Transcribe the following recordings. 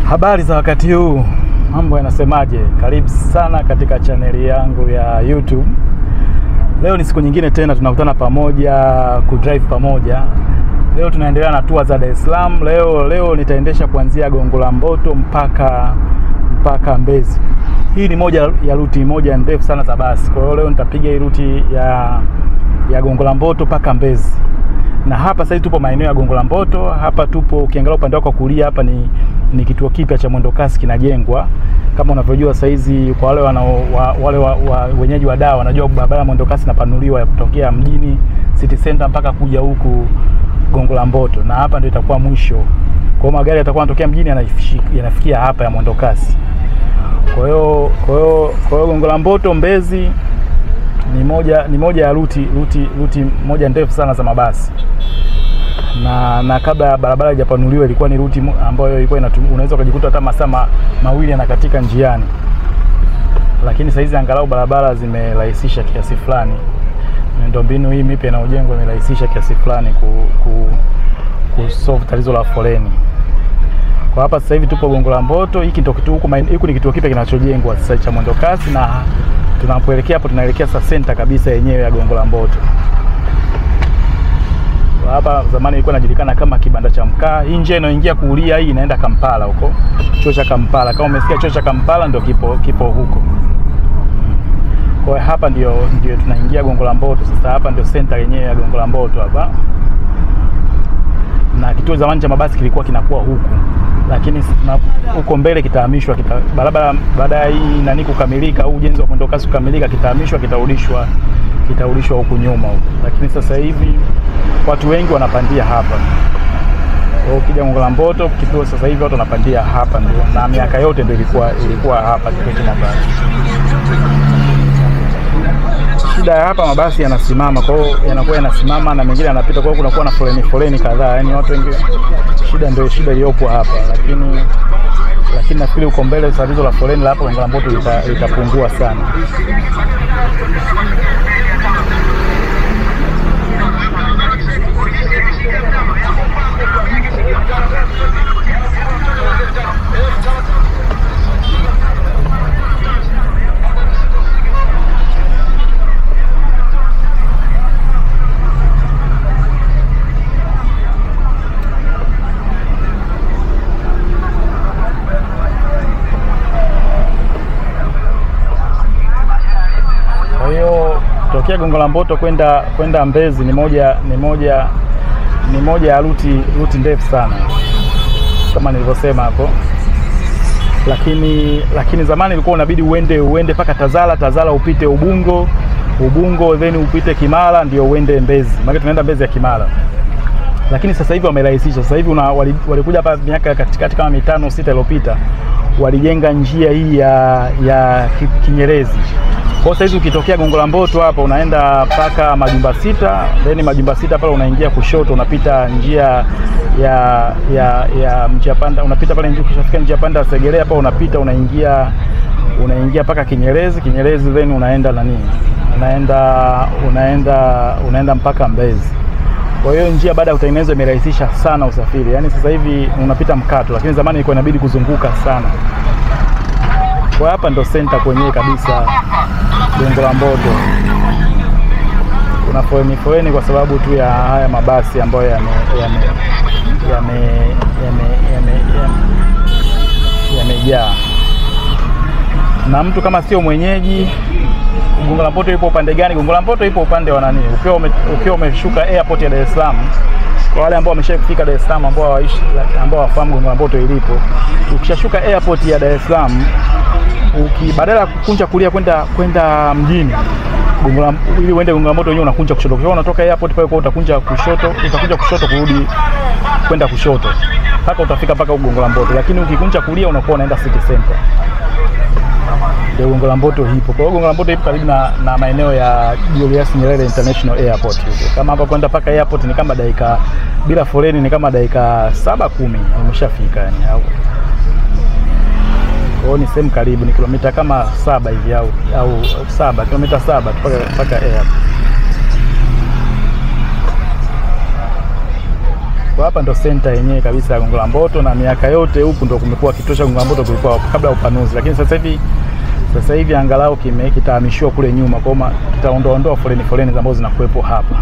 Habari za wakati huu, mambo yanasemaje? Karibu sana katika chaneli yangu ya YouTube. Leo ni siku nyingine tena tunakutana pamoja kudrive pamoja. Leo tunaendelea na tour za Dar es Salaam. Leo nitaendesha kuanzia Gongo la Mboto mpaka Mbezi. Hii ni moja ya ruti moja ndefu sana za basi. Kwa hiyo leo nitapiga hii ruti ya Gongo la Mboto mpaka Mbezi. Na hapa sasa tupo maeneo ya Gongo la Mboto. Hapa tupo, ukiangalia upande wako kulia hapa ni kituo kipya cha mwendokasi kinajengwa. Kama unavyojua sasa hizi kwa wale wenyeji wa Dar wanajua barabara ya mwendokasi inapanuliwa ya kutokea mjini City Center mpaka kuja huku Gongo la Mboto, na hapa ndio itakuwa mwisho. Kwa hiyo magari yatakuwa yanatokea mjini yanafikia hapa ya mwendokasi. Kwa hiyo Gongo la Mboto Mbezi ni moja ya ruti moja ndefu sana za mabasi. Na kabla barabara haijapanuliwa ilikuwa ni ruti ambayo ilikuwa unaweza kujikuta hata masaa mawili yanakatika njiani. Lakini sasa hizi angalau barabara zimerahisisha kiasi fulani. Miundombinu hii mipya inayojengwa imerahisisha kiasi fulani kusolve tatizo la foleni. Kwa hapa sasa hivi tupo Gongo la Mboto. Hiki ni kituo kipya kinachojengwa sasa cha mwendokasi, na tunapoelekea hapo tunaelekea sasa center kabisa yenyewe ya Gongo la Mboto. Hapa zamani ilikuwa inajulikana kama kibanda cha mkaa. Hii njia inayoingia kulia hii inaenda Kampala huko. Chuo cha Kampala. Kama umesikia chuo cha Kampala ndio kipo huko. Kwa hiyo hapa ndio tunaingia Gongo la Mboto. Sasa hapa ndio center yenyewe ya Gongo la Mboto hapa. Na kituo zamani cha mabasi kilikuwa kinakuwa huku. Lakini huko mbele kitahamishwa, barabara baada ya hii nani kukamilika au ujenzi wa mwendokasi kukamilika, kitahamishwa kitarudishwa huku nyuma huko. Lakini sasa hivi watu wengi wanapandia hapa. Ukija Gongo la Mboto kituo sasa hivi watu wanapandia hapa ndio. Na miaka yote ndio ilikuwa hapa kituo cha mabasi. Shida ya hapa mabasi yanasimama, kwa hiyo yanakuwa yanasimama na mengine yanapita, kwa hiyo kunakuwa na foleni kadhaa. Yaani watu wengi shida iliyopo hapa, lakini nafikiri uko mbele tatizo la foleni la hapa Gongo la Mboto litapungua sana. Tokea Gongo la Mboto kwenda Mbezi ni moja ya ruti ndefu sana kama nilivyosema hapo. Lakini zamani ilikuwa unabidi uende paka Tazara upite Ubungo then upite Kimara ndio uende Mbezi. Maana tunaenda Mbezi ya Kimara. Lakini sasa hivi wamerahisisha. Sasa hivi walikuja hapa miaka katikati kama 5-6 iliyopita, walijenga njia hii ya Kinyerezi. Kwa sasa hivi ukitokea Gongo la Mboto hapa unaenda paka Majumba Sita, then Majumba Sita pale unaingia kushoto, unapita njia ya njia panda, unapita pale ukishafika njia panda ya Segerea hapa unaingia paka Kinyerezi then unaenda unaenda mpaka Mbezi. Kwa hiyo njia baada ya kutengenezwa imerahisisha sana usafiri. Yaani sasa hivi unapita mkato, lakini zamani ilikuwa inabidi kuzunguka sana. Kwa hapa ndo center kwenyewe kabisa Gongo la Mboto. Kuna foleni kwa sababu tu ya haya mabasi ambayo yamejaa. Na mtu kama sio mwenyeji, Gongo la Mboto ipo upande gani? Gongo la Mboto ipo upande wa nani? Ukiwa umeshuka airport ya Dar es Salaam. Kwa wale ambao wameshafika Dar es Salaam ambao wafahamu Gongo la Mboto ilipo, ukishashuka airport ya Dar es Salaam, badala ya kukunja kulia kwenda mjini ili uende Gongo la Mboto wenyewe unakunja kushoto. Kwa unatoka airport pale kwa utakunja kushoto kurudi kwenda kushoto mpaka utafika paka Gongo la Mboto. Lakini ukikunja kulia unakuwa unaenda City Center. Ndio Gongo la Mboto hipo. Kwa hiyo Gongo la Mboto ipo karibu na maeneo ya Julius Nyerere International Airport hiyo. Kama hapa kwenda paka airport ni kama dakika bila foleni ni kama dakika 7-10 umeshafika yani. Kwa hiyo ni sehemu karibu, ni kilomita kama 7 hivi au 7 kilomita 7 paka airport. Kwa hapa ndo center yenyewe kabisa ya Gongo la Mboto, na miaka yote huku ndo kumekuwa kituo cha Gongo la Mboto kulikuwa kabla ya upanuzi, lakini sasa hivi angalau kitahamishiwa kule nyuma, kwa kitaondoa foleni ambazo zinakuwepo hapa.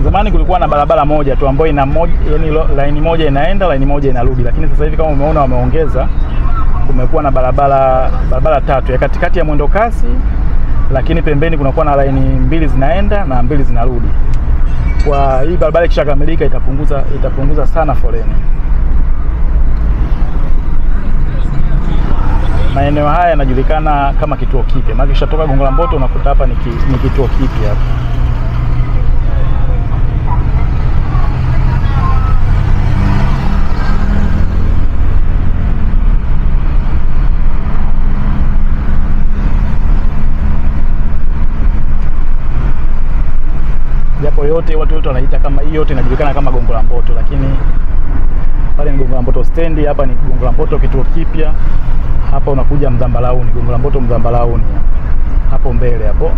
Zamani kulikuwa na barabara moja tu ambayo yani line moja inaenda, line moja inarudi, lakini sasa hivi kama umeona wameongeza, kumekuwa na barabara tatu ya katikati ya mwendo kasi, lakini pembeni kunakuwa na line mbili zinaenda na mbili zinarudi. Kwa hii barabara ikishakamilika itapunguza sana foleni. Maeneo haya yanajulikana kama kituo kipya. Maana ukishatoka Gongo la Mboto unakuta hapa ni kituo kipya hapa. Japo watu wote wanaita kama hii yote inajulikana kama Gongo la Mboto, lakini pale ni Gongo la Mboto stendi, hapa ni Gongo la Mboto kituo kipya. Hapa unakuja Mzambalauni, Gongo la Mboto Mzambalauni. Hapo mbele hapo.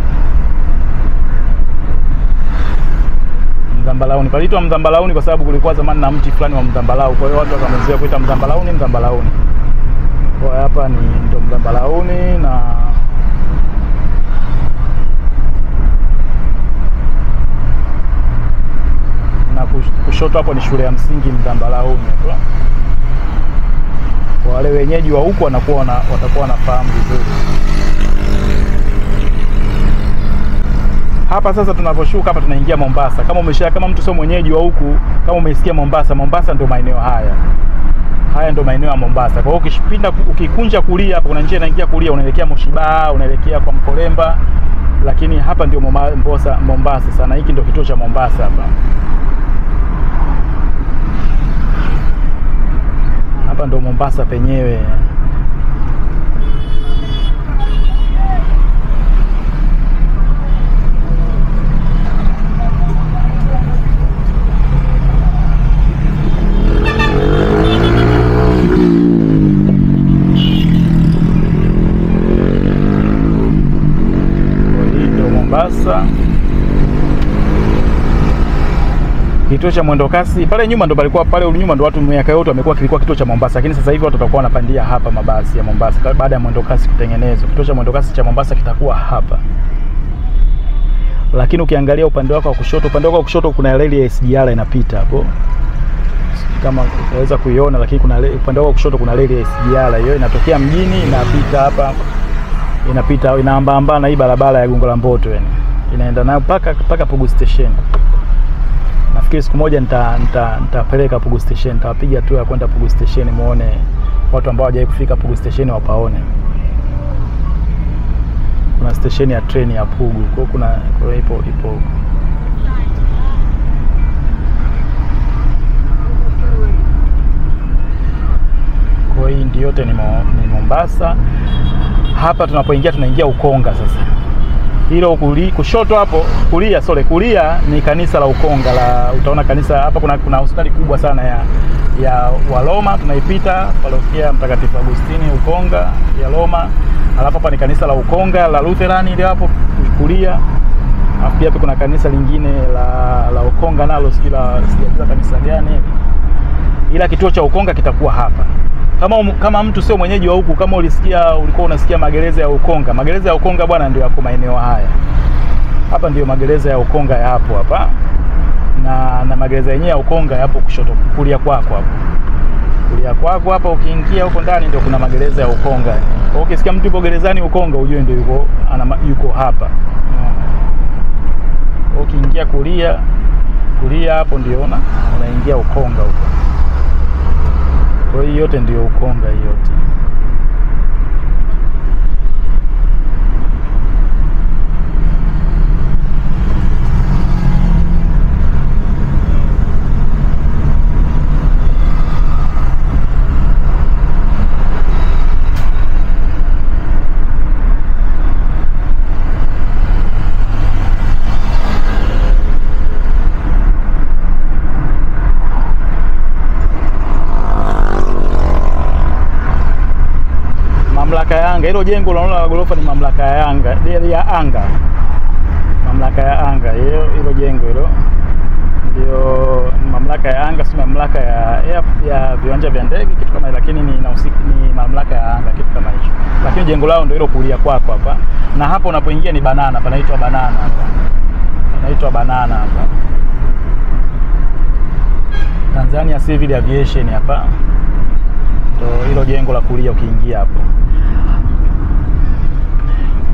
Mzambalauni. Paliitwa Mzambalauni kwa sababu kulikuwa zamani na mti fulani wa mzambalau. Kwa hiyo watu wakaanza kuita Mzambalauni. Kwa hapa ni ndo Mzambalauni, na kushoto hapo ni shule ya msingi Mzambalauni hapo. Wale wenyeji wa huko watakuwa wanafahamu vizuri. Hapa sasa tunaposhuka hapa tunaingia Mombasa. Kama mtu sio mwenyeji wa huku, kama umesikia Mombasa ndio maeneo haya. Haya ndio maeneo ya Mombasa. Kwa hiyo ukikunja kulia hapa kuna njia inaingia kulia, unaelekea Moshiba, unaelekea kwa Mkolemba, lakini hapa ndio Mombasa sana. Hiki ndio kituo cha Mombasa hapa. Hapa ndo Mombasa penyewe. Hii ndo Mombasa. Kituo cha mwendo kasi pale nyuma ndo palikuwa, pale nyuma ndo watu miaka yote kilikuwa kituo cha Mombasa, lakini sasa hivi watu watakuwa wanapandia hapa mabasi ya Mombasa baada ya mwendo kasi kutengenezwa. Kituo cha mwendo kasi cha Mombasa kitakuwa hapa. Lakini ukiangalia upande wako wa kushoto kuna reli ya SGR inapita hapo. Kama unaweza kuiona, lakini upande wako wa kushoto kuna reli ya SGR, hiyo inatokea mjini inapita hapa. Inaamba na hii barabara ya Gongo la Mboto yani. Inaenda nayo paka Pugu Station. Nafikiri siku moja nitapeleka Pugu Station, nitawapiga tu ya kwenda Pugu Station muone watu ambao hawajawahi kufika Pugu Station wapaone. Kuna station ya treni ya Pugu, kwa ipo. Kwa hii ndio yote ni Mombasa. Hapa tunapoingia tunaingia Ukonga sasa. Hilo kushoto hapo, kulia ni kanisa la Ukonga utaona kanisa hapa. Kuna hospitali kubwa sana ya Waloma, tunaipita parokia Mtakatifu Agustini Ukonga ya Loma. Alafu hapa ni kanisa la Ukonga la Lutheran ile hapo kulia. Alafu pia kuna kanisa lingine la Ukonga nalo sijajua kanisa gani. Ila kituo cha Ukonga kitakuwa hapa. Kama mtu sio mwenyeji wa huku, kama ulikuwa unasikia magereza ya Ukonga. Magereza ya Ukonga bwana ndio yako maeneo haya. Hapa ndio magereza ya Ukonga yapo hapa. Na magereza yenyewe ya Ukonga yapo kushoto kulia kwako hapo. Kulia kwako hapa ukiingia huko ndani ndio kuna magereza ya Ukonga. Kwa hiyo ukisikia mtu yupo gerezani Ukonga ujue ndio yuko hapa. Ukiingia kulia hapo ndio unaingia Ukonga huko. Kwa hiyo yote ndio Ukonga yote. hilo jengo unaona la ghorofa ni mamlaka ya anga, mamlaka ya anga. Hilo jengo hilo ndio mamlaka ya anga, si mamlaka ya viwanja vya ndege kitu kama, lakini ni mamlaka ya anga kitu kama hicho. Lakini jengo lao ndio hilo kulia kwako hapa, na hapo unapoingia ni Banana, panaitwa Banana hapa, panaitwa Banana hapa, Tanzania Civil Aviation hapa, ndio hilo jengo la kulia ukiingia hapo.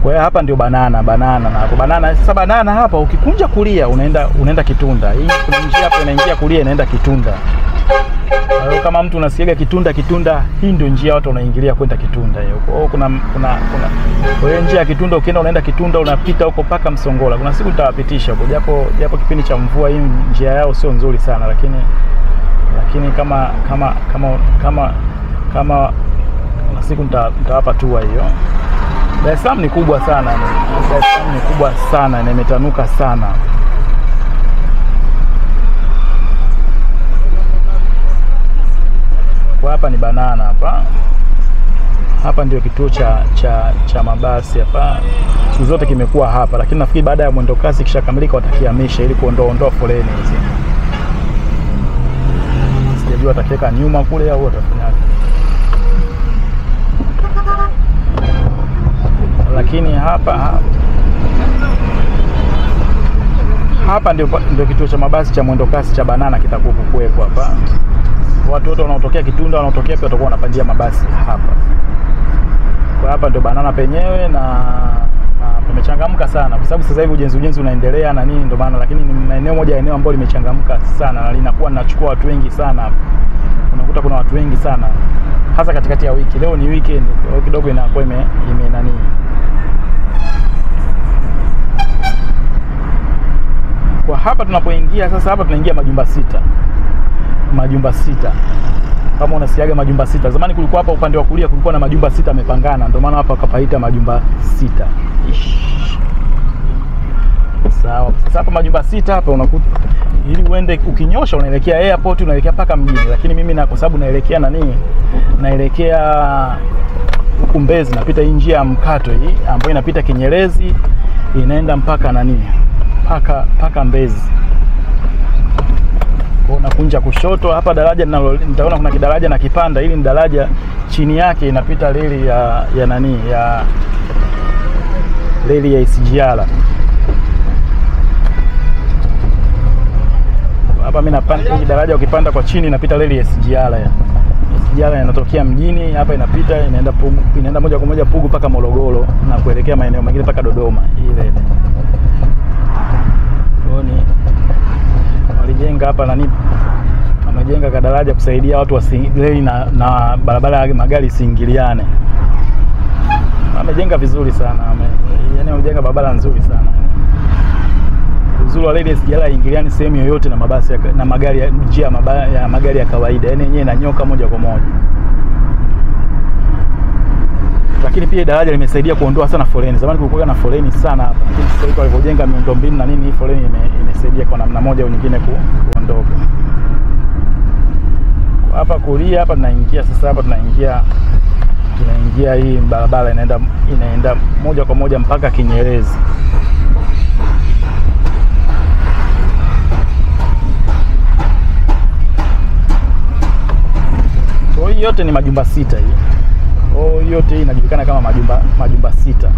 Kwa hiyo hapa ndio Banana na hapo Banana. Sasa Banana hapa ukikunja kulia unaenda Kitunda. Hii kuna njia hapo inaingia kulia inaenda Kitunda. Kwa hiyo kama mtu unasikia Kitunda, hii ndio njia watu wanaingilia kwenda Kitunda hiyo. Kwa hiyo kuna kwa hiyo njia ya Kitunda ukienda unaenda Kitunda unapita huko paka Msongola. Kuna siku nitawapitisha huko japo kipindi cha mvua hii njia yao sio nzuri sana, lakini kama na siku nitawapa tour hiyo. Dar es Salaam ni kubwa sana. Dar es Salaam ni kubwa sana na imetanuka sana. Kwa hapa ni Banana hapa. Hapa ndio kituo cha mabasi hapa. Siku zote kimekuwa hapa, lakini nafikiri baada ya mwendo kasi kishakamilika watakihamisha ili kuondoa foleni hizi. Sijajua watakiweka nyuma kule au watafanyaje. Lakini hapa ndio kituo cha mabasi cha mwendo kasi cha Banana kitakuwepo hapa. Watu wote wanaotokea Kitunda wanaotokea pia watakuwa wanapandia mabasi hapa. Kwa hapa ndio Banana penyewe na pamechangamka sana kwa sababu sasa hivi ujenzi unaendelea na nini, ndio maana. Lakini ni eneo moja ambalo limechangamka sana na linakuwa linachukua watu wengi sana hapa. Unakuta kuna watu wengi sana hasa katikati ya wiki. Leo ni weekend, kidogo inakuwa ime nani. Kwa hapa tunapoingia sasa, hapa tunaingia majumba sita. Kama unasiaga majumba sita. Zamani kulikuwa hapa upande wa kulia kulikuwa na majumba sita yamepangana, ndio maana hapa wakapaita majumba sita. Sawa. Sasa hapa majumba sita hapa unakuta ili uende ukinyosha unaelekea airport, unaelekea paka mjini, lakini mimi kwa sababu naelekea huku Mbezi, napita hii njia ya mkato hii ambayo inapita Kinyerezi inaenda mpaka paka Mbezi. Kwa unakunja kushoto hapa daraja nitaona kuna kidaraja na kipanda, ili ni daraja chini yake inapita reli ya reli ya SGR. Hapa mimi napanda hii daraja, ukipanda kwa chini inapita reli ya SGR. SGR inatokea mjini hapa inaenda moja kwa moja Pugu paka Morogoro na kuelekea maeneo mengine paka Dodoma ile. Walijenga hapa wamejenga kadaraja kusaidia watu reli na barabara ya magari isiingiliane. Wamejenga vizuri sana. Yaani wamejenga barabara nzuri sana. Uzuri wa reli SGR ingiliani sehemu yoyote na mabasi na magari ya njia ya magari ya kawaida. Yaani yenyewe inanyoka moja kwa moja. Lakini pia daraja limesaidia kuondoa sana foleni. Zamani kulikuwa na foleni sana hapa. Lakini sasa hivi walipojenga miundombinu na nini, hii foleni imesaidia kwa namna moja au nyingine kuondoka. Hapa kulia hapa tunaingia sasa, hapa tunaingia hii barabara inaenda moja kwa moja mpaka Kinyerezi. Kwa hiyo yote ni majumba sita hii. Yote hii inajulikana kama majumba sita.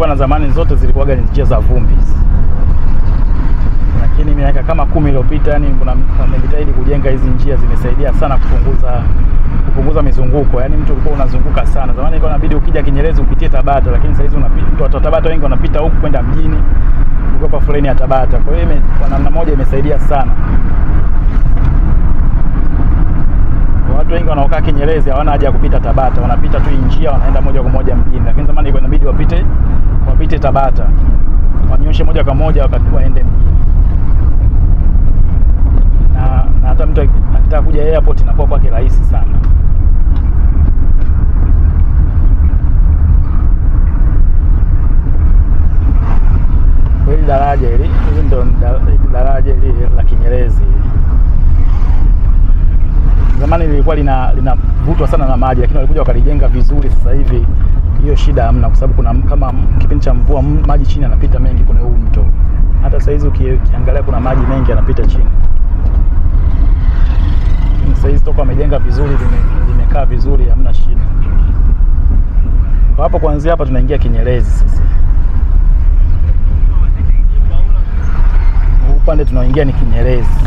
bwana, zamani zote zilikuwa ni njia za vumbi. Lakini miaka kama 10 iliyopita, yani kuna wamejitahidi kujenga hizi njia, zimesaidia sana kupunguza mizunguko. Yani mtu ulikuwa unazunguka sana. Zamani ilikuwa inabidi ukija Kinyerezi upitie Tabata, lakini sasa hizi unapita watu wa Tabata wengi wanapita huku kwenda mjini kukopa foleni ya Tabata. Kwa hiyo kwa namna moja imesaidia sana. Watu wengi wanaokaa Kinyerezi hawana haja ya kupita Tabata, wanapita tu njia wanaenda moja kwa moja mjini. Lakini zamani ilikuwa inabidi wapite Tabata, wanyoshe moja kwa moja wakati waende mjini. Na hata mtu akitaka kuja airport inakuwa kwake rahisi sana. Kwa hili daraja hili ndo daraja hili la Kinyerezi. Zamani lilikuwa linavutwa sana na maji, lakini walikuja wakalijenga vizuri. Sasa hivi hiyo shida hamna, kwa sababu kuna kama kipindi cha mvua maji chini yanapita mengi kwenye huu mto. Hata sasa hizi ukiangalia kuna maji mengi yanapita chini. Sasa hizi toka wamejenga vizuri, limekaa vizuri, hamna shida. Kwa hapo kuanzia hapa tunaingia Kinyerezi sasa. Upande tunaoingia ni Kinyerezi.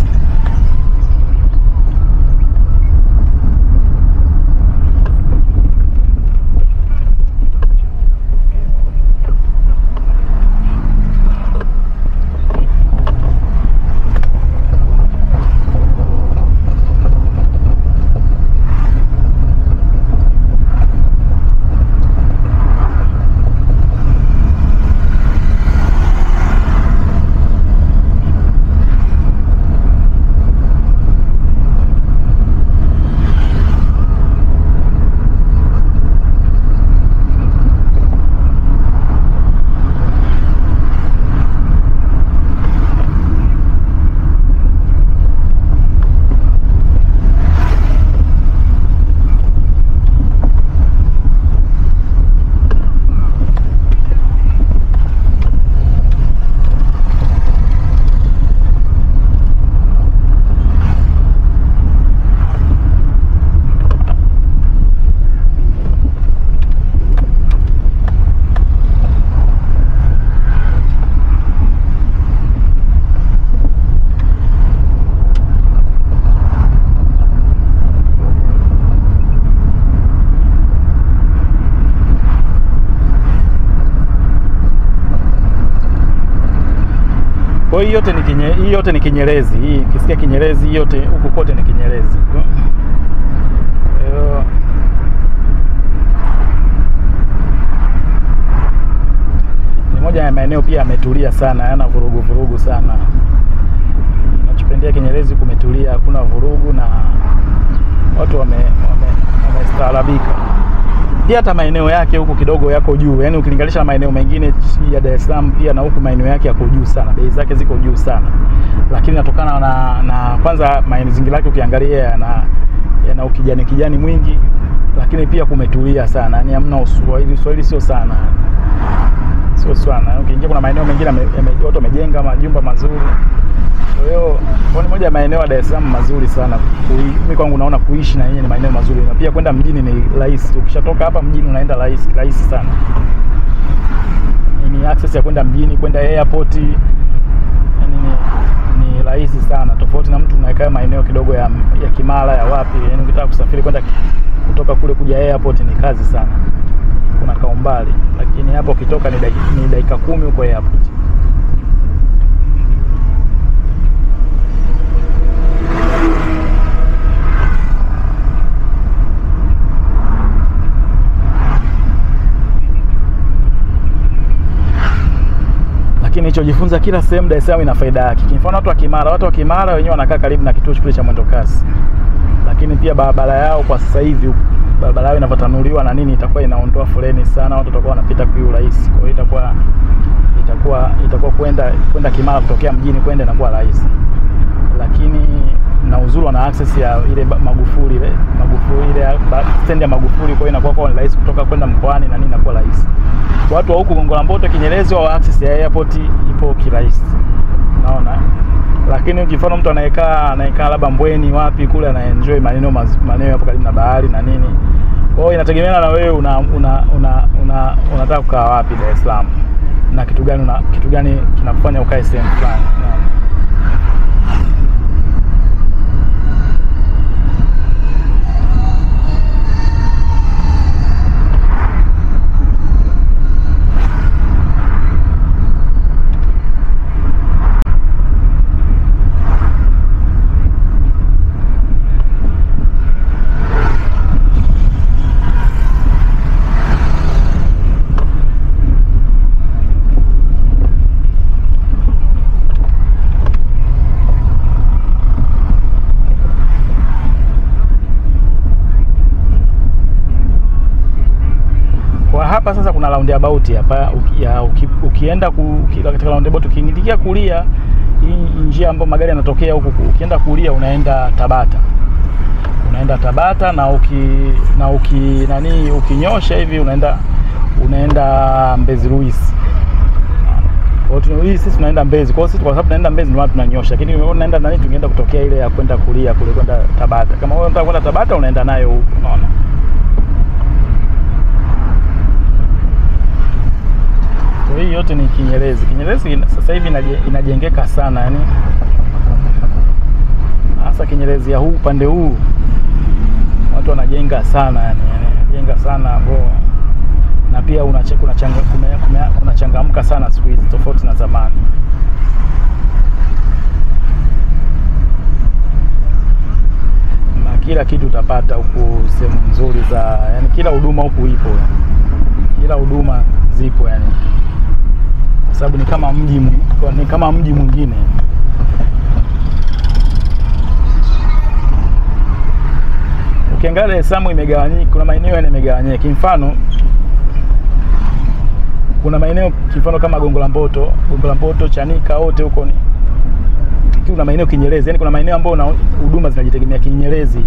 Kwa hiyo hii yote ni Kinyerezi. Hii ukisikia Kinyerezi yote huku kote ni Kinyerezi. Ni moja ya maeneo pia yametulia sana, hayana vurugu sana. Nachopendea Kinyerezi kumetulia, hakuna vurugu na watu wamestaarabika. Pia hata maeneo yake huku kidogo yako juu. Yaani ukilinganisha na maeneo mengine ya Dar es Salaam, pia na huku maeneo yake yako juu sana. Bei zake ziko juu sana. Lakini inatokana na kwanza mazingira yake ukiangalia yana ukijani mwingi, lakini pia kumetulia sana. Yaani hamna Uswahili sio sana. Sio sana. Ukiingia kuna maeneo mengine watu wamejenga majumba mazuri. Kwa hiyo ni moja ya maeneo ya Dar es Salaam mazuri sana. Mimi kwangu naona kuishi na yenyewe ni maeneo mazuri. Na pia kwenda mjini ni rahisi. Ukishatoka hapa mjini unaenda rahisi sana. Ni access ya kwenda mjini, kwenda airport. Yaani ni rahisi sana. Tofauti na mtu unaekaa maeneo kidogo ya Kimara ya wapi. Yaani ukitaka kusafiri kwenda kutoka kule kuja airport ni kazi sana. Kuna kaumbali. Lakini hapo ukitoka ni dakika 10 huko airport. Nilichojifunza kila sehemu Dar es Salaam ina faida yake. Kwa mfano watu wa Kimara wenyewe wanakaa karibu na kituo kile cha mwendo kasi. Lakini pia barabara yao kwa sasa hivi barabara yao inavyotanuliwa na nini itakuwa inaondoa foleni sana, watu watakuwa wanapita kwa urahisi. Kwa hiyo itakuwa kwenda Kimara kutokea mjini kwenda inakuwa rahisi. Lakini na uzuri wana access ya ile Magufuli ile stand ya Magufuli, kwa hiyo inakuwa kwa rahisi kutoka kwenda mkoani na nini inakuwa rahisi. Watu wa huku Gongo la Mboto Kinyerezi wa access ya airport ipo kirahisi. Unaona? Lakini ukifano mtu anayekaa labda Mbweni wapi kule anaenjoy maeneo hapo karibu na bahari na nini, Kwa hiyo inategemeana na wewe unataka kukaa wapi Dar es Salaam, na kitu gani kinakufanya ukae sehemu fulani. Hapa sasa kuna roundabout hapa, ukienda katika roundabout ukiingia kulia, hii njia ambayo magari yanatokea huku, ukienda kulia unaenda Tabata. Na ukinyosha hivi unaenda Mbezi Luis. Kwa hiyo sisi tunaenda Mbezi. Kwa sababu tunaenda Mbezi ndio tunanyosha. Lakini unaenda tungeenda kutokea ile ya kwenda kulia kule kwenda Tabata. Kama wewe unataka kwenda Tabata unaenda nayo huko, unaona. Hii yote ni Kinyerezi. Kinyerezi sasa hivi inajengeka sana, yani hasa Kinyerezi ya huu upande huu watu wanajenga sana, yani wanajenga sana hapo, na pia kuna changamka sana siku hizi tofauti na zamani. Na kila kitu utapata huku, sehemu nzuri yani kila huduma huku ipo, kila huduma zipo yani, sababu ni kama mji mwingine. Ukiangalia Dar es Salaam imegawanyika, kuna maeneo yamegawanyika. Kimfano kuna maeneo kama Gongo la Mboto, Chanika, wote huko ni kuna maeneo Kinyerezi. Yani kuna maeneo ambayo huduma zinajitegemea Kinyerezi,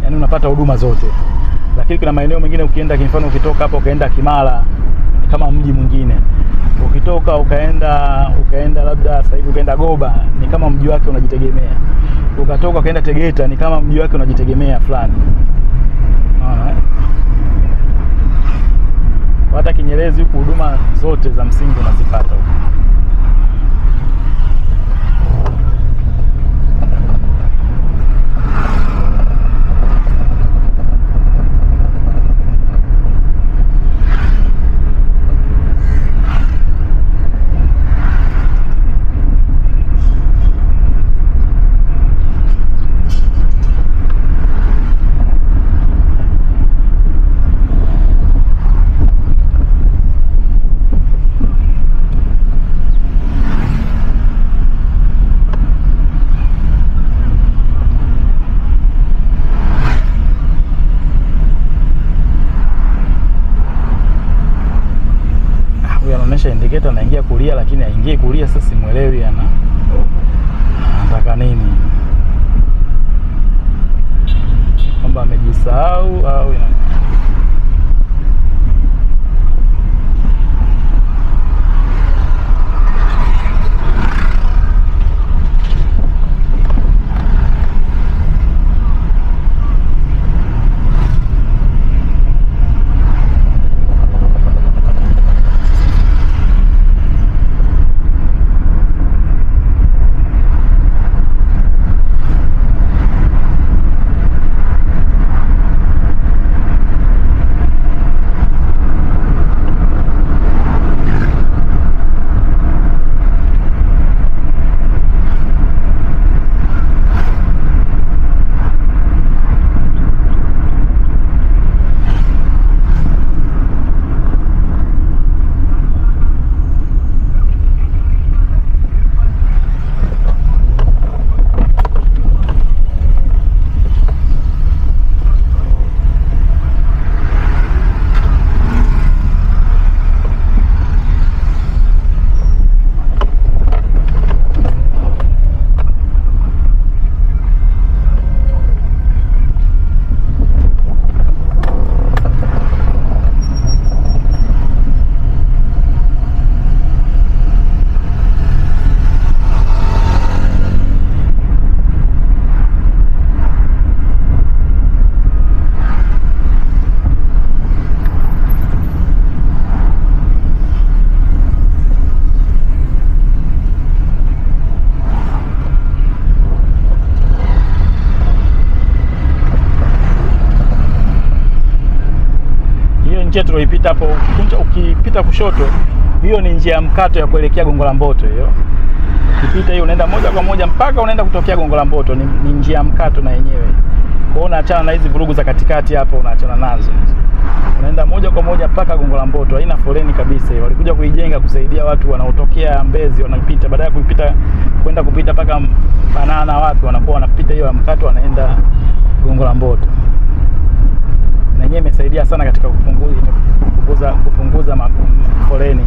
yani unapata huduma zote. Lakini kuna maeneo mengine ukienda, kimfano ukitoka hapo ukaenda Kimara ni kama mji mwingine. Ukitoka ukaenda labda sasa hivi ukaenda Goba ni kama mji wake unajitegemea. Ukatoka ukaenda Tegeta ni kama mji wake unajitegemea fulani. Unaona? Hata Kinyerezi huko huduma zote za msingi unazipata huko. Indicator anaingia kulia, lakini haingii kulia. Sasa simuelewi anataka nini, kwamba amejisahau au njia tulioipita hapo, ukipita kushoto, hiyo ni njia ya mkato ya kuelekea Gongo la Mboto hiyo. Ukipita hiyo unaenda moja kwa moja mpaka unaenda kutokea Gongo la Mboto, ni njia ya mkato na yenyewe. Kwa hiyo unaachana na hizi vurugu za katikati hapo, unaachana nazo. Unaenda moja kwa moja mpaka Gongo la Mboto, haina foleni kabisa hiyo. Walikuja kuijenga kusaidia watu wanaotokea Mbezi wanapita, baada ya kupita kwenda kupita mpaka Banana wapi, wanakuwa wanapita hiyo ya mkato wanaenda Gongo la Mboto. Na yenyewe imesaidia sana katika kupunguza foleni.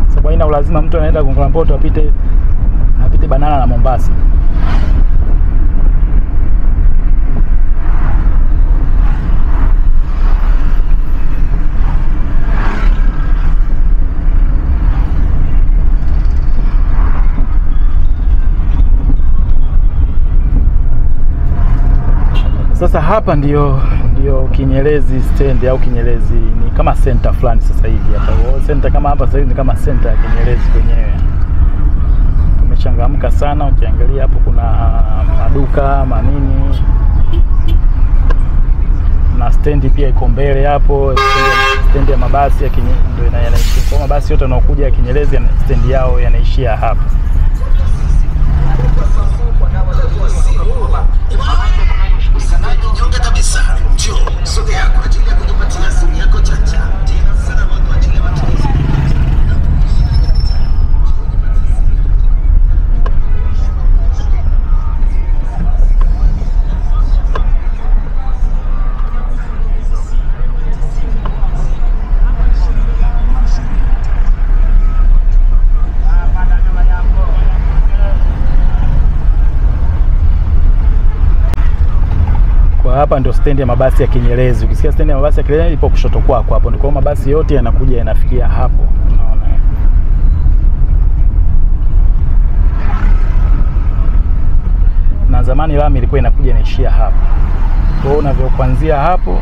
Sababu haina lazima mtu anaenda Gongo la Mboto apite Banana na Mombasa. Sasa hapa ndio Kinyerezi stand au Kinyerezi ni kama center fulani sasa hivi hapa. Center kama hapa sasa hivi ni kama center ya Kinyerezi kwenyewe. Tumechangamka sana, ukiangalia hapo kuna maduka, manini. Na stand pia iko mbele hapo, stand ya mabasi ya ndio inaishia. Kwa mabasi yote yanayokuja ya Kinyerezi stand yao yanaishia hapa. Hapa ndio stendi ya mabasi ya Kinyerezi. Ukisikia stendi ya mabasi ya Kinyerezi ipo kushoto kwako hapo. Ndiko mabasi yote yanakuja yanafikia hapo. Unaona. Na zamani lami ilikuwa inakuja inaishia hapo. Kwa hiyo unavyokuanzia hapo,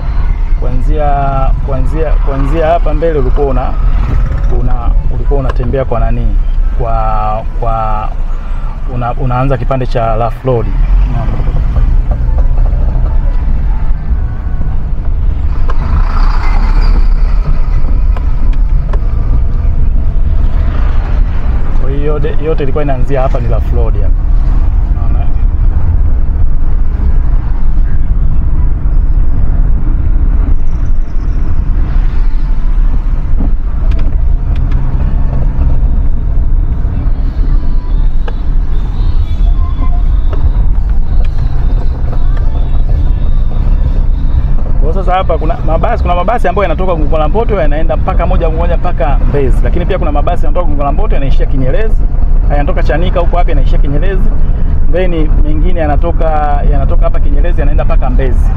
kuanzia hapa mbele ulikuwa unatembea kwa nani? Unaanza kipande cha Rough Road. Unaona. Yote ilikuwa inaanzia hapa ni Rough Road hapa. Unaona? Sasa hapa kuna mabasi ambayo yanatoka Gongo la Mboto yanaenda mpaka moja kwa moja mpaka Mbezi. Lakini pia kuna mabasi yanatoka Gongo la Mboto yanaishia Kinyerezi. Yanatoka Chanika huko hapa yanaishia Kinyerezi. Then mengine yanatoka hapa Kinyerezi yanaenda mpaka Mbezi.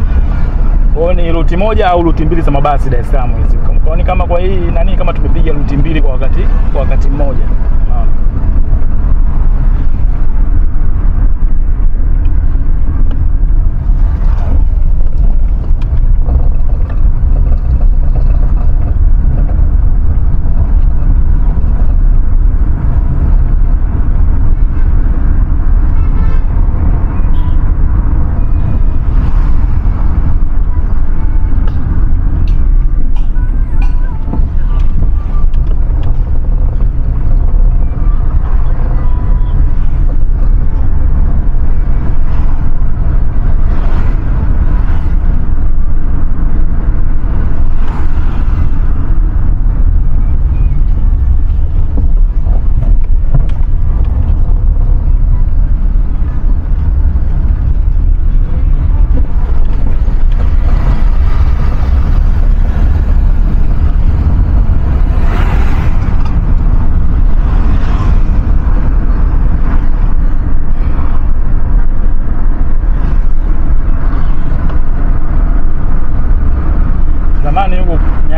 Kwa hiyo ni ruti moja au ruti mbili za mabasi Dar es Salaam hizi. Kwa hiyo kama kwa hii kama tumepiga ruti mbili kwa wakati mmoja.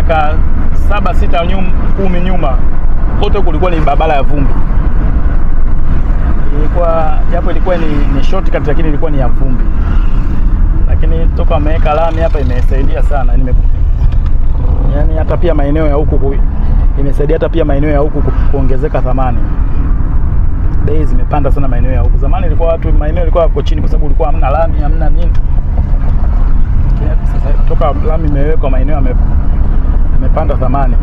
miaka 7 6 10 nyuma kote kulikuwa ni barabara ya vumbi. Ilikuwa ni shortcut lakini ilikuwa ni ya vumbi. Lakini toka wameweka lami hapa imesaidia sana. Yaani hata pia maeneo ya huku imesaidia hata pia maeneo ya huku kuongezeka thamani. Bei zimepanda sana maeneo ya huku. Zamani ilikuwa maeneo yalikuwa yako chini kwa sababu ilikuwa hamna lami, hamna nini. Sasa toka lami imewekwa maeneo yamepanda thamani.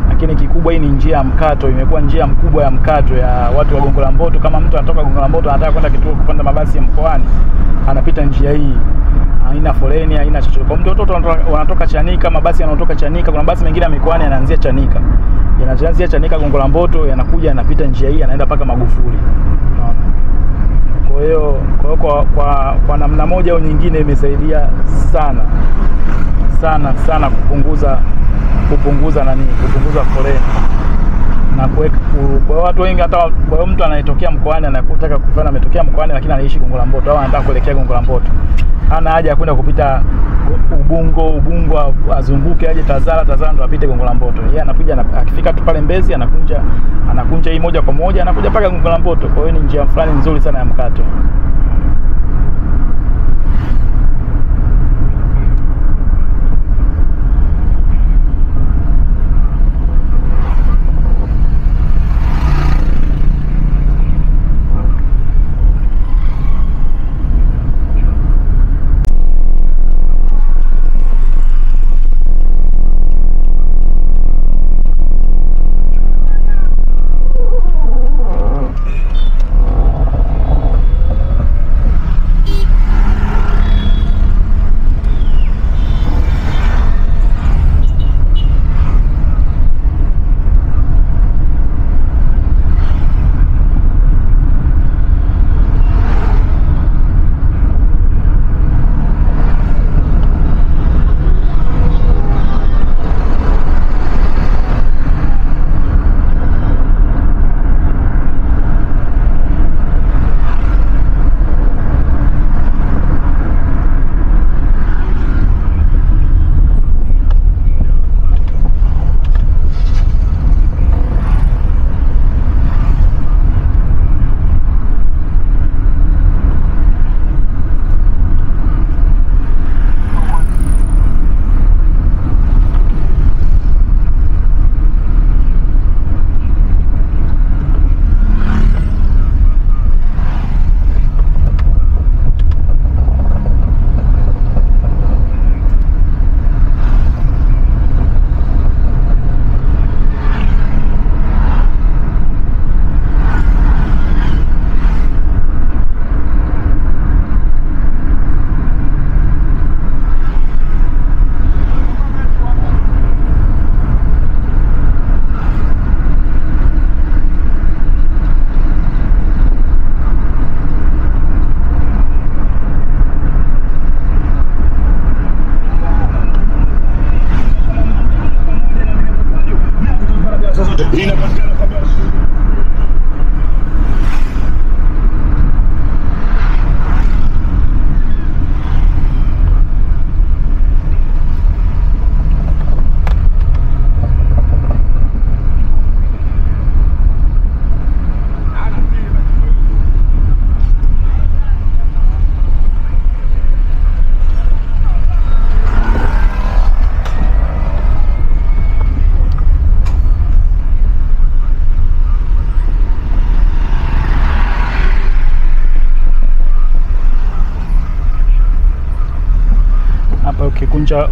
Lakini kikubwa, hii ni njia ya mkato, imekuwa njia mkubwa ya mkato ya watu wa Gongo la Mboto. Kama mtu anatoka Gongo la Mboto anataka kwenda kituo kupanda mabasi ya mkoani, anapita njia hii. Haina foleni, haina chochote. Kwa mtu watoto wanatoka Chanika, mabasi yanayotoka Chanika, kuna mabasi mengine ya mikoani yanaanzia Chanika. Yanaanzia Chanika Gongo la Mboto, yanakuja yanapita njia hii, yanaenda paka Magufuli. Unaona? Kwa hiyo kwa namna moja au nyingine imesaidia sana kupunguza foleni na kwa watu wengi. Hata kwa mtu anayetokea mkoani, anataka kufanya ametokea mkoani lakini anaishi Gongo la Mboto au anataka kuelekea Gongo la Mboto, hana haja ya kwenda kupita Ubungo azunguke aje Tazara ndo apite Gongo la Mboto. Yeye anakuja, akifika tu pale Mbezi anakunja hii moja kwa moja anakuja paka Gongo la Mboto. Kwa hiyo ni njia fulani nzuri sana ya mkato.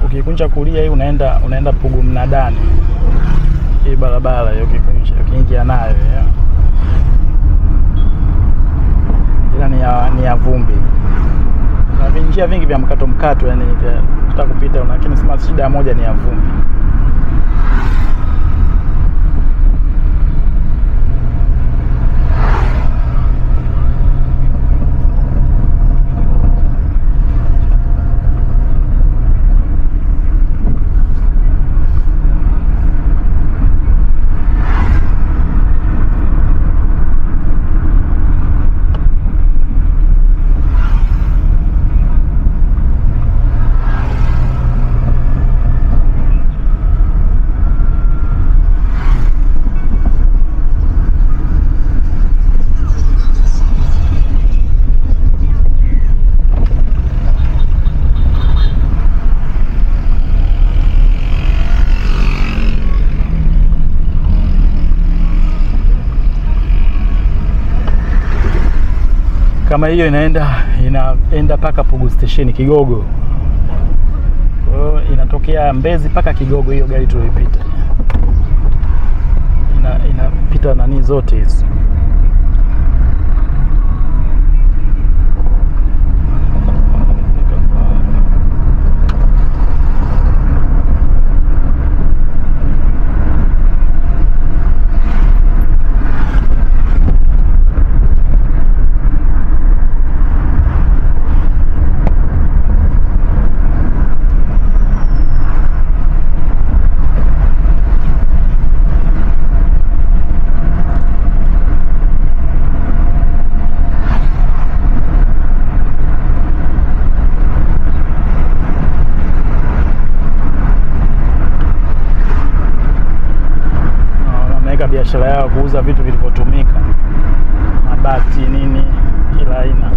Ukikunja kulia hii unaenda Pugu Mnadani. Hii barabara hiyo ukiingia nayo ila ni ya vumbi. Na vinjia vingi vya mkato yani tutakupita, lakini sema shida moja ni ya vumbi. Kama hiyo inaenda paka Pugu station Kigogo. Kwa hiyo inatokea Mbezi mpaka Kigogo, hiyo gari tulipita. Inapita nani zote hizo. Biashara yao kuuza vitu vilivyotumika, mabati nini, kila aina.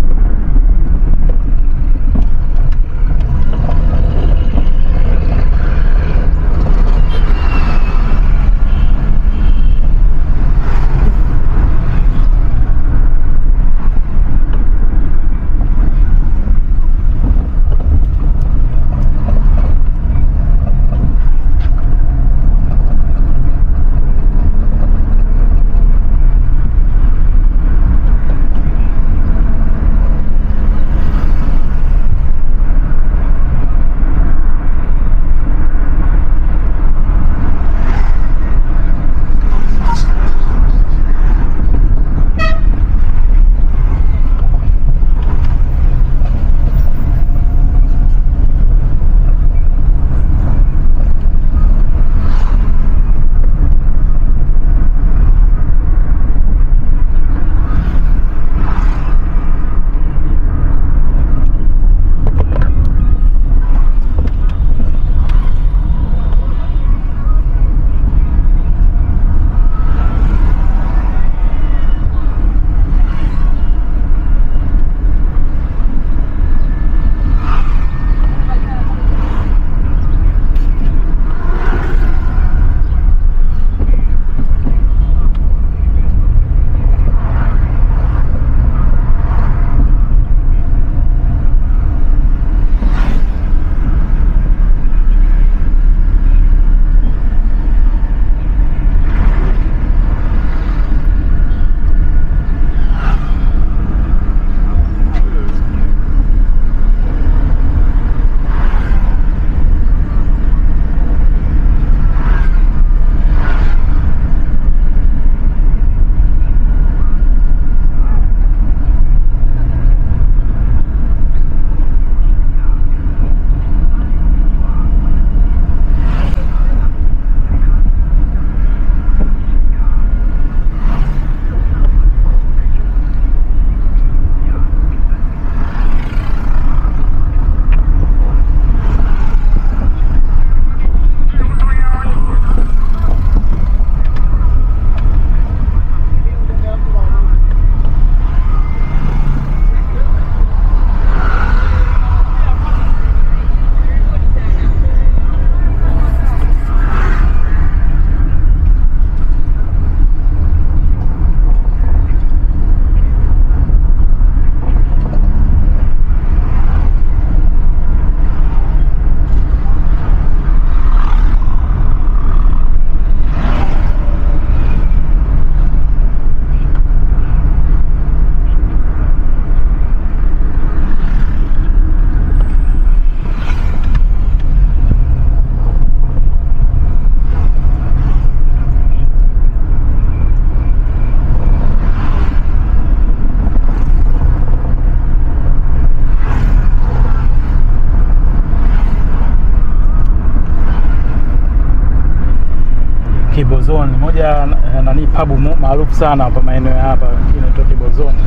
Kibozoni, moja nani pub maarufu sana hapa maeneo hapa, inaitwa Kibozoni.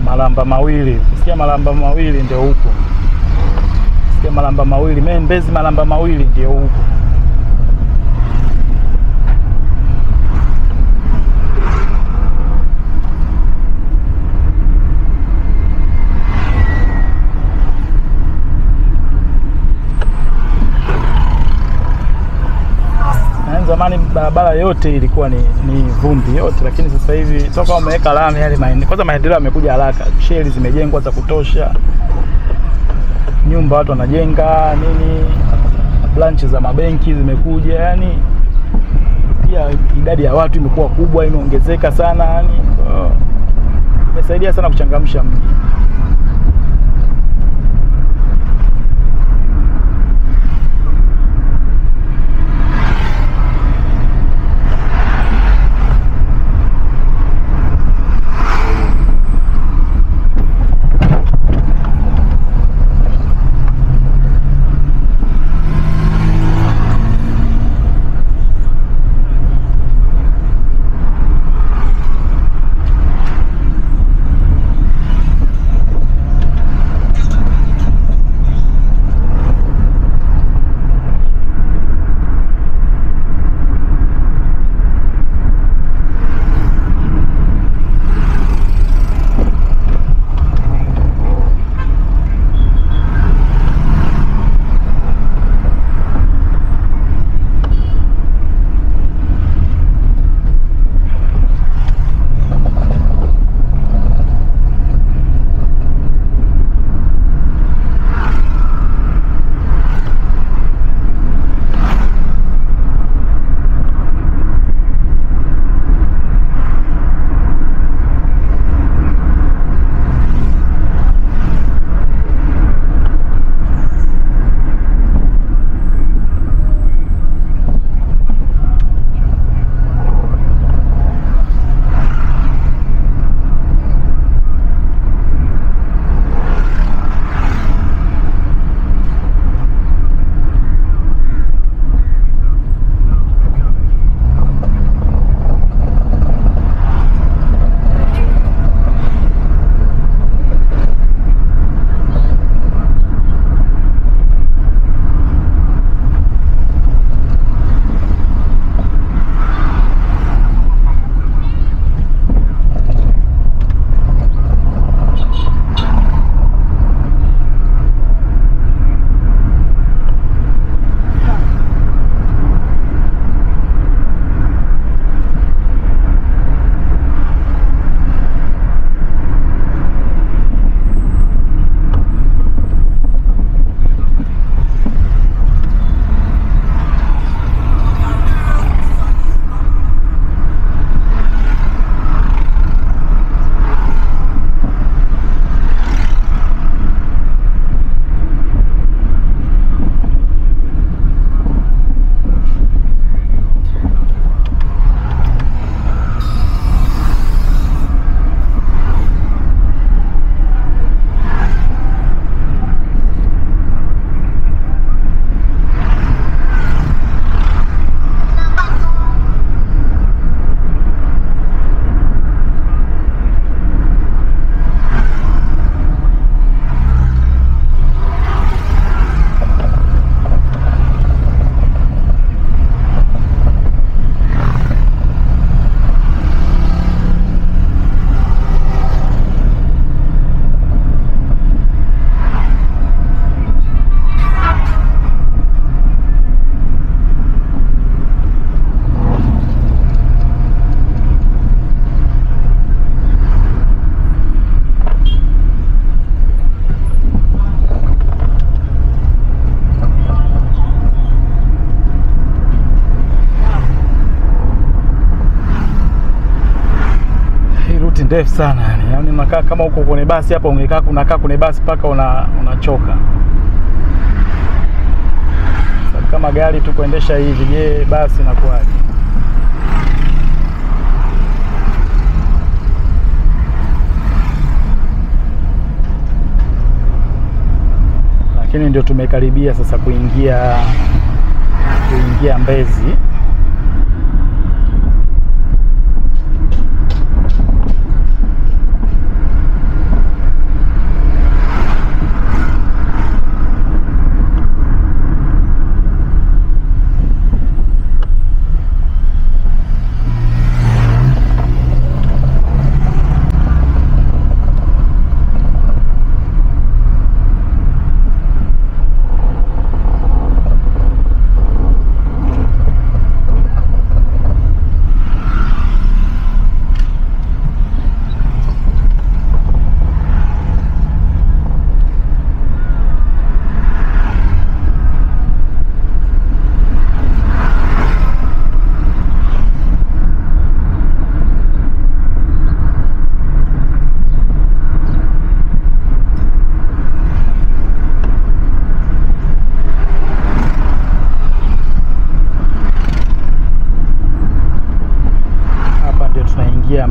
Malamba Mawili, sikia Malamba Mawili ndio huko. Sikia Malamba Mawili, Mbezi Malamba Mawili ndio huko. zamani barabara yote ilikuwa ni vumbi yote, lakini sasa hivi toka wameweka lami yale kwanza maendeleo yamekuja haraka. Sheli zimejengwa za kutosha, nyumba watu wanajenga nini, branch za mabenki zimekuja, yani pia idadi ya watu imekuwa kubwa, imeongezeka sana, yani imesaidia sana kuchangamsha mji. ndefu sana yani. Yaani unakaa kama uko kwenye basi hapa, unakaa kwenye basi paka unachoka. Sasa kama gari tu kuendesha hivi, je, basi inakuwaje? Lakini ndio tumekaribia sasa kuingia Mbezi.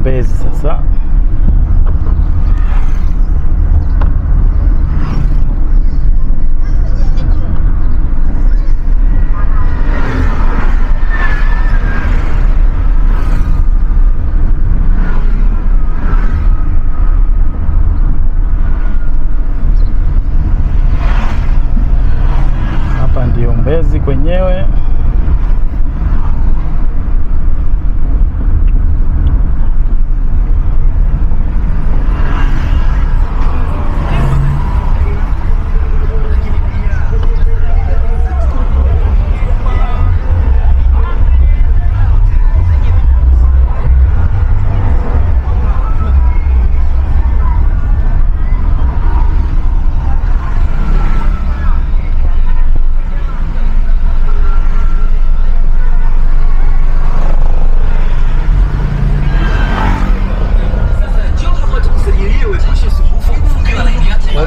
Mbezi sasa. Hapa ndio Mbezi kwenyewe.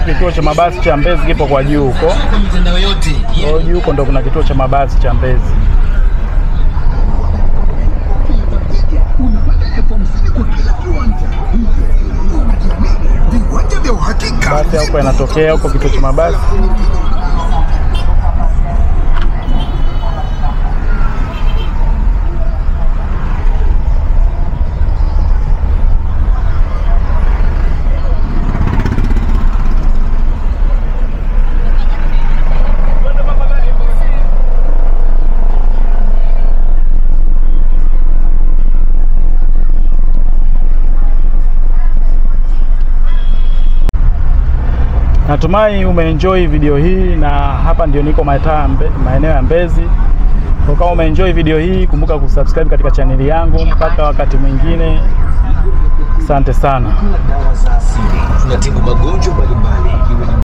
Kituo cha mabasi cha Mbezi kipo kwa juu huko. Kwa juu huko ndo kuna kituo cha mabasi cha Mbezi. Basi huko yanatokea huko kituo cha mabasi. Natumai umeenjoy video hii, na hapa ndio niko maeneo ya Mbezi. Kwa kama umeenjoy video hii, kumbuka kusubscribe katika chaneli yangu. Mpaka wakati mwingine, asante sana. Tunatibu magonjwa mbalimbali.